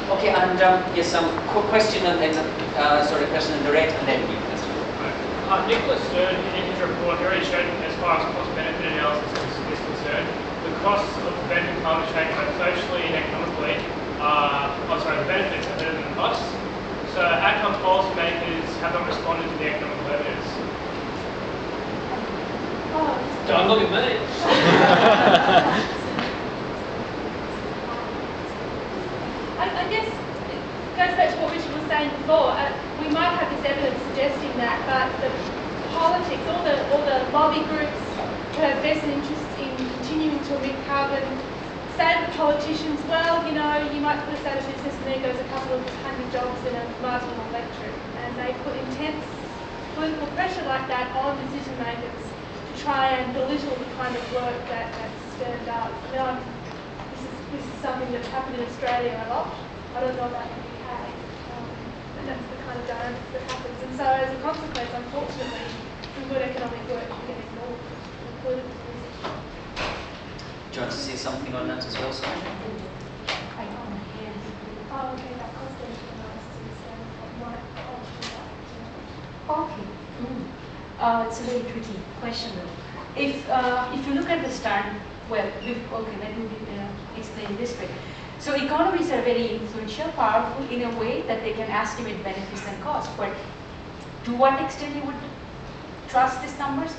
Okay, and yes, quick question and then, sorry, question in the red and then you. Nicholas Stern in his report already showed as far as cost-benefit analysis is concerned, the costs of preventing climate change both socially and economically the benefits are better than the costs. So how come policymakers haven't responded to the economical evidence? Don't look at me. I guess it goes back to what Richard was saying before. We might have this evidence suggesting that, but the politics, all the lobby groups who have vested interests in continuing to emit carbon, say to the politicians, well, you know, you might put us out of business and there goes a couple of 100 jobs in a marginal electorate. And they put intense political pressure like that on decision makers to try and belittle the kind of work that Stern does. I mean, this is something that's happened in Australia a lot. I don't know about the UK. And that's the kind of dynamics that happens. And so as a consequence, unfortunately, some good economic work can get ignored, including the research. Do you want to say something on that as well, Sonia? I can't hear. Oh, okay, that cost benefit analysis is what Okay. It's a very tricky question though. If you look at the Stern, well, okay, let me explain this way. So economies are very influential, powerful in a way that they can estimate benefits and costs. But to what extent you would trust these numbers?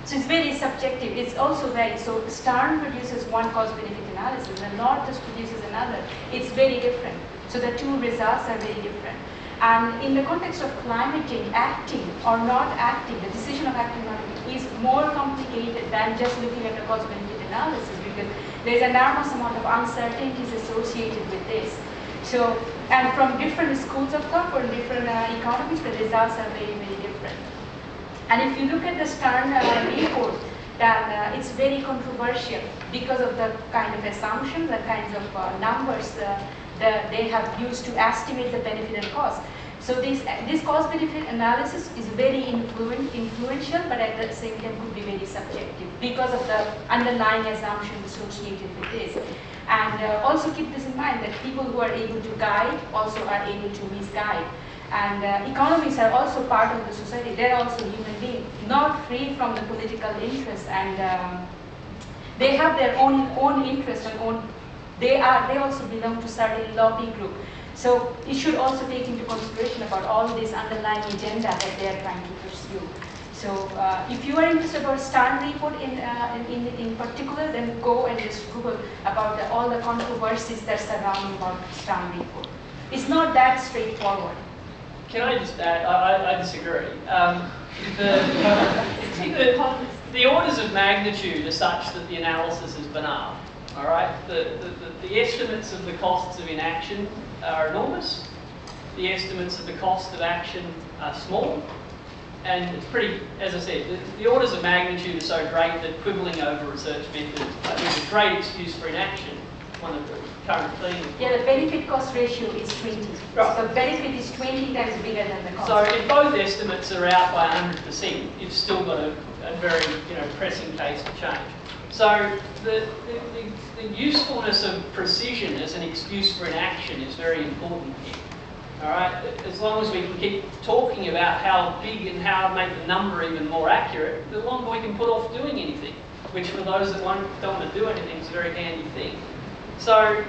So it's very subjective. It's also very, so Stern produces one cost-benefit analysis and Northus produces another. It's very different. So the two results are very different. And in the context of climate change, acting or not acting, the decision of acting or not acting is more complicated than just looking at the cost-benefit analysis, because there's an enormous amount of uncertainties associated with this. So, and from different schools of thought or different economies, the results are very, very different. And if you look at the Stern report, then it's very controversial because of the kind of assumptions, the kinds of numbers that they have used to estimate the benefit and cost. So this cost-benefit analysis is very influential, but at the same time could be very subjective because of the underlying assumptions associated with this. And also keep this in mind that people who are able to guide also are able to misguide. And economies are also part of the society. They're also human beings, not free from the political interests, and they have their own interests and they also belong to certain lobby group. So it should also take into consideration about all this underlying agenda that they are trying to pursue. So if you are interested about Stern report in particular, then go and just Google about all the controversies that surround about Stern report. It's not that straightforward. Can I just add, I disagree. The orders of magnitude are such that the analysis is banal. All right, the estimates of the costs of inaction are enormous. The estimates of the cost of action are small. And it's pretty, as I said, the orders of magnitude are so great that quibbling over research methods is a great excuse for inaction, one of the current themes. Yeah, the benefit cost ratio is 20. Right. So the benefit is 20 times bigger than the cost. So if both estimates are out by 100%, you've still got a very pressing case to change. So the usefulness of precision as an excuse for inaction is very important here. All right, as long as we can keep talking about how big and how to make the number even more accurate, the longer we can put off doing anything, which for those that don't want to do anything is a very handy thing. So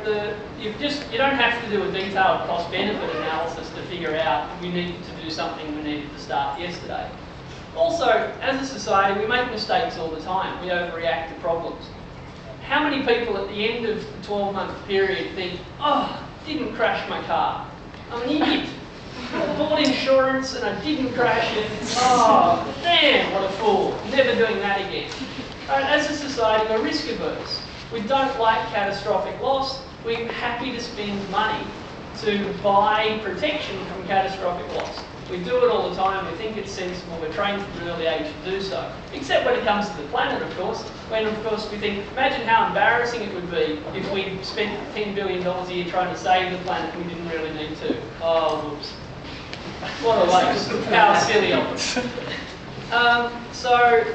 you don't have to do a detailed cost-benefit analysis to figure out we needed to do something, we needed to start yesterday. Also, as a society, we make mistakes all the time. We overreact to problems. How many people at the end of the 12-month period think, oh, didn't crash my car. I'm an idiot. I bought insurance and I didn't crash it. Oh, damn, what a fool. Never doing that again. Right, as a society, we're risk averse. We don't like catastrophic loss. We're happy to spend money to buy protection from catastrophic loss. We do it all the time. We think it's sensible. We're trained from an early age to do so. Except when it comes to the planet, of course. When, of course, we think, imagine how embarrassing it would be if we spent $10 billion a year trying to save the planet and we didn't really need to. Oh, whoops. What a waste. How silly of us.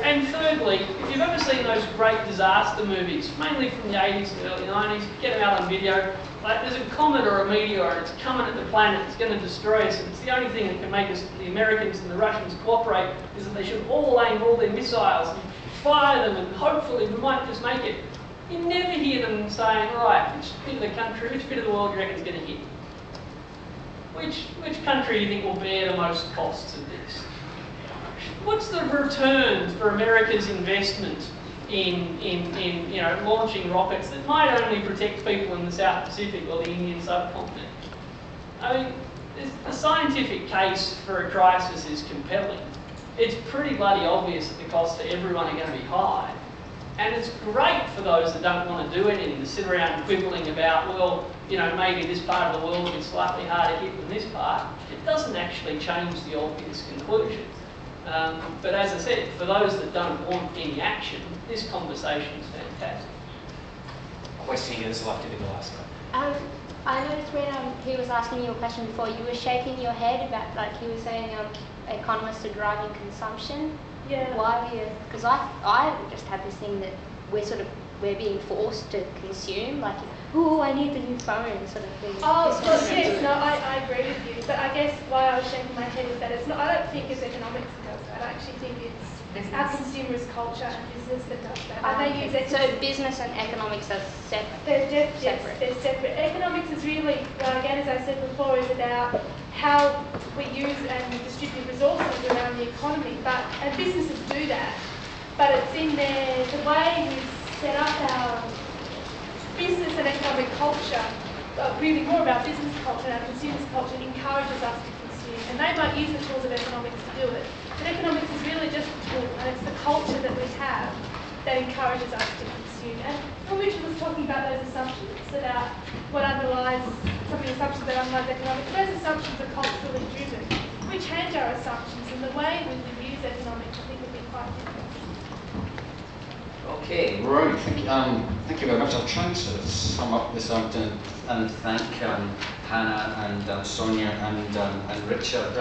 And thirdly, if you've ever seen those great disaster movies, mainly from the 80s and early 90s, get them out on video, Like there's a comet or a meteor and it's coming at the planet, it's going to destroy us, and it's the only thing that can make us, the Americans and the Russians cooperate, is that they should all aim all their missiles and fire them, and hopefully we might just make it. You never hear them saying, right, which bit of the country, which bit of the world do you reckon is going to hit? Which country do you think will bear the most costs of this? What's the return for America's investment in you know, launching rockets that might only protect people in the South Pacific or the Indian subcontinent? I mean, the scientific case for a crisis is compelling. It's pretty bloody obvious that the costs to everyone are going to be high. And it's great for those that don't want to do anything, to sit around quibbling about, well, you know, maybe this part of the world is slightly harder hit than this part. It doesn't actually change the obvious conclusion. But as I said, for those that don't want any action, this conversation is fantastic. Question is left to be the last one. I noticed when he was asking you a question before, you were shaking your head about, like he was saying, economists are driving consumption. Yeah. Why? Because I just have this thing that we're being forced to consume, like, oh, I need the new phone, sort of thing. Oh, well, yes, no, I agree with you. But I guess why I was shaking my head is that it's not. I don't think it's economics that does that. I actually think it's our consumers' culture and business that does that. And they use so business and economics are separate. They're separate. They're separate. Economics is really, again, as I said before, is about how we use and distribute resources around the economy. And businesses do that. But it's in there, the way we've set up our business and economic culture, really more about business culture and our consumers' culture, encourages us to consume. And they might use the tools of economics to do it. But economics is really just a tool, and it's the culture that we have that encourages us to consume. And when Richard was talking about those assumptions, about what underlies, some of the assumptions that underlie economics, those assumptions are culturally driven. We change our assumptions, and the way we would use economics, I think, would be quite different. Okay. Right, thank you very much. I'll try and sort of sum up this afternoon and thank Hannah and Sonia and Richard.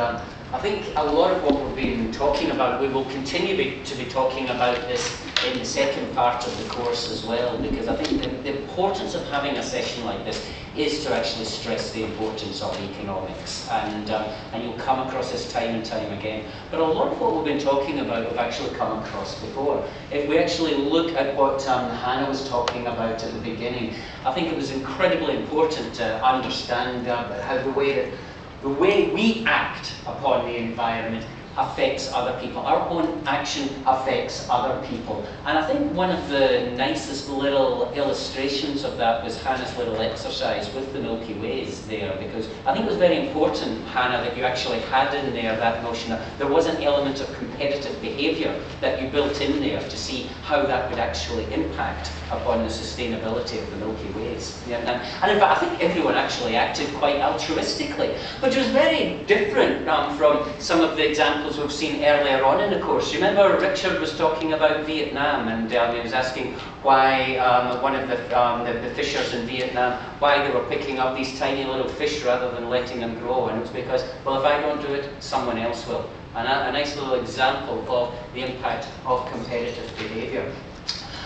I think a lot of what we've been talking about, we will continue to be talking about this in the second part of the course as well, because I think the importance of having a session like this is to actually stress the importance of economics, and you'll come across this time and time again. But a lot of what we've been talking about we've actually come across before. If we actually look at what Hannah was talking about at the beginning, I think it was incredibly important to understand how the way we act upon the environment affects other people. Our own action affects other people. And I think one of the nicest little illustrations of that was Hannah's little exercise with the Milky Ways there, because I think it was very important, Hannah, that you actually had in there that notion that there was an element of competitive behaviour that you built in there to see how that would actually impact upon the sustainability of the Milky Ways. Yeah, and in fact, I think everyone actually acted quite altruistically, which was very different from some of the examples we've seen earlier on in the course. Remember, Richard was talking about Vietnam, and he was asking why one of the fishers in Vietnam, why they were picking up these tiny little fish rather than letting them grow, and it was because, well, if I don't do it, someone else will. And a nice little example of the impact of competitive behaviour.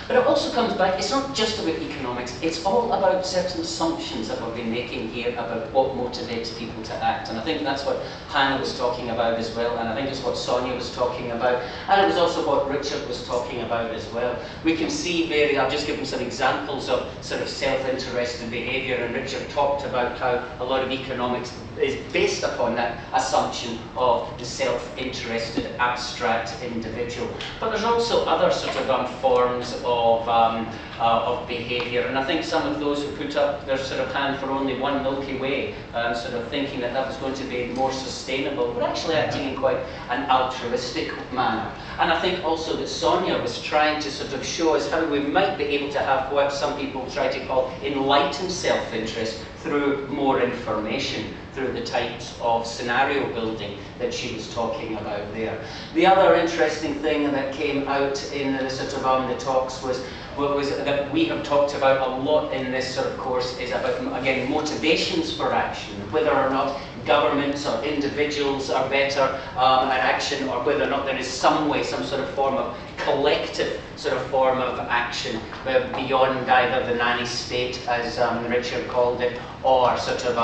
But it also comes back, it's not just about economics, it's all about certain assumptions that we've been making here about what motivates people to act. And I think that's what Hannah was talking about as well, and I think it's what Sonia was talking about, and it was also what Richard was talking about as well. We can see I've just given some examples of sort of self-interested behaviour, and Richard talked about how a lot of economics is based upon that assumption of the self-interested, abstract individual. But there's also other sort of forms of behaviour, and I think some of those who put up their sort of hand for only one Milky Way, sort of thinking that that was going to be more sustainable, were actually acting in quite an altruistic manner. And I think also that Sonia was trying to sort of show us how we might be able to have what some people try to call enlightened self-interest through more information, through the types of scenario building that she was talking about there. The other interesting thing that came out in the sort of the talks was that we have talked about a lot in this sort of course is about, again, motivations for action, whether or not governments or individuals are better at action, or whether or not there is some way, some sort of form of collective sort of form of action beyond either the nanny state, as Richard called it, or sort of